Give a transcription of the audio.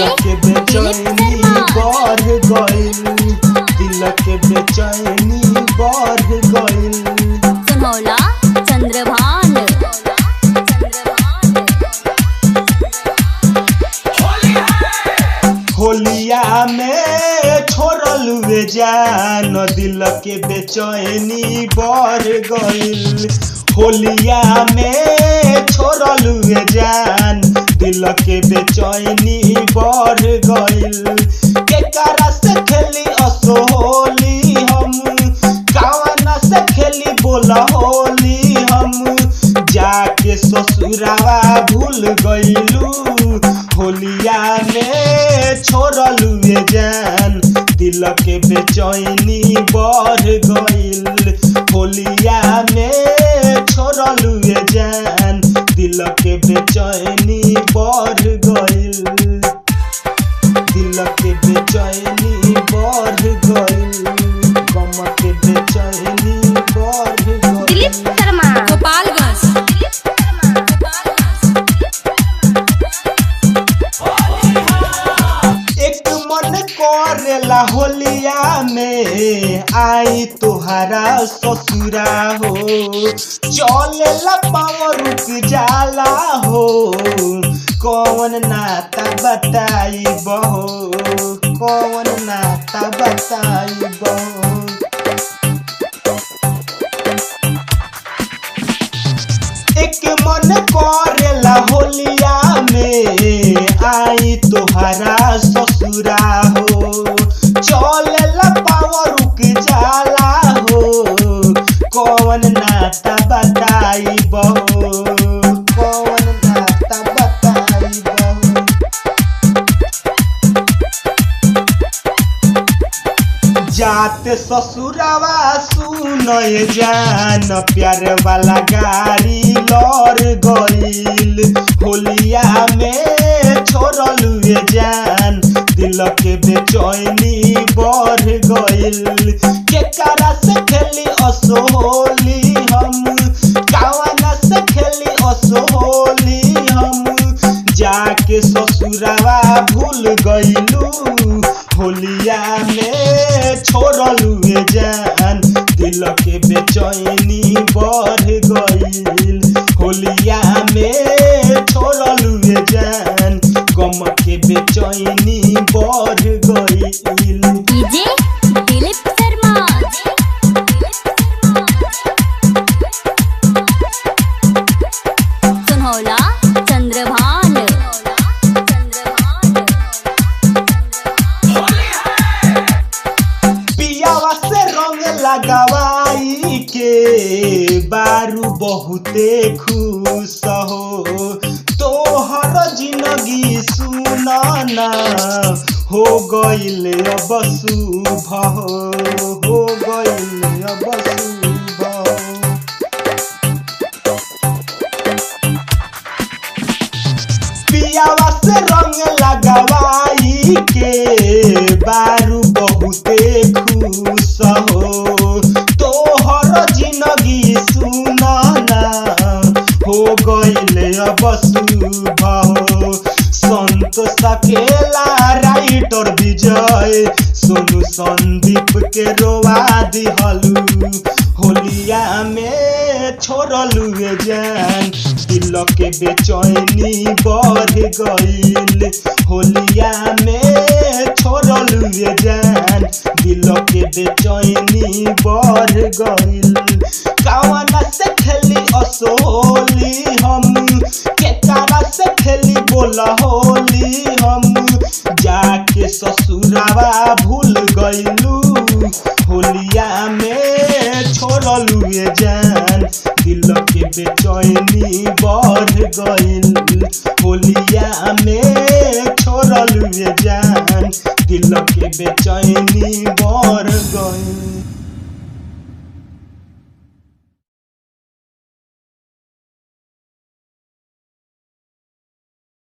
दिल के बेचैनी बढ़ गइल, दिल के बेचैनी बढ़ गइल। सुनौला चंद्रभान होलिया में छोड़ल वे जान, दिल के बेचैनी बढ़ गइल। होलिया में छोड़ल वे जान, दिल के बेचैनी बढ़ गइल। केकरा से खेली असो होली हम, कावना से खेली बोला होली हम, जाके ससुरावा भूल गइलू। होलिया में छोड़ल वे जान, दिल के बेचैनी बढ़ गइल। होलिया में छोड़ल वे जान, दिल के बेचैनी बढ़ गइल, दिल के बेचैनी बढ़ गइल, गम के बेचैनी बढ़ गइल। दिलीप शर्मा गोपालगंज। एक मन करेला होलिया में आई तुहरा ससुरा हो, चलेला पाँव रुक जाला हो, कौन नाता बताई बहो, कौन नाता बताई बहो। एक मन करेला होलिया में आई तोहरा ससुरा हो, चलेला पाँव रुक जाला हो, कौन नाता बताई बहो, कौन नाता बताई बहो। जाते ससुरावा सुनय जान, प्यार वाला गाड़ी लड़ गइल। होलिया में छोड़ल वे जान, दिल के बेचैनी बढ़ गइल। केकरा से खेली असो होली हम, कावना से खेली असो होली हम, जाके ससुरावा भूल गइलू। होलिया में छोड़ल वे जान, दिल के बेचैनी बढ़ गइल। होलिया में छोड़ल वे जान, गम के बेचैनी बढ़ गइल। डीजे दिलीप शर्मा। सुनौला चंद्रभान। पियावा से रंग लगवाई के बारू बहुते खुश हो, तोहर जिंदगी सुनाना हो गइल अब शुभ हो गइल अब शुभ। पियावा से रंग लगवाई के बारू बहुते खुश हो, तोहर जिंदगी सुनाना हो गइल अब शुभ हो। संत सकेला राइटर विजय सोनू संदीप के रोवा दिहलू। होलिया में छोड़ल वे जान, दिल के बेचैनी बढ़ गइल। होलिया में छोड़ल वे जान, दिल के बेचैनी बढ़ गइल। कावना से खेली असो होली हम, केकरा से खेली बोला होली हम, जाके ससुरावा भूल गइलू। होलिया में छोड़ल वे जान, दिल के बेचैनी बढ़ गइल। होलिया में छोड़ल वे जान, दिल के बेचैनी बढ़ गइल।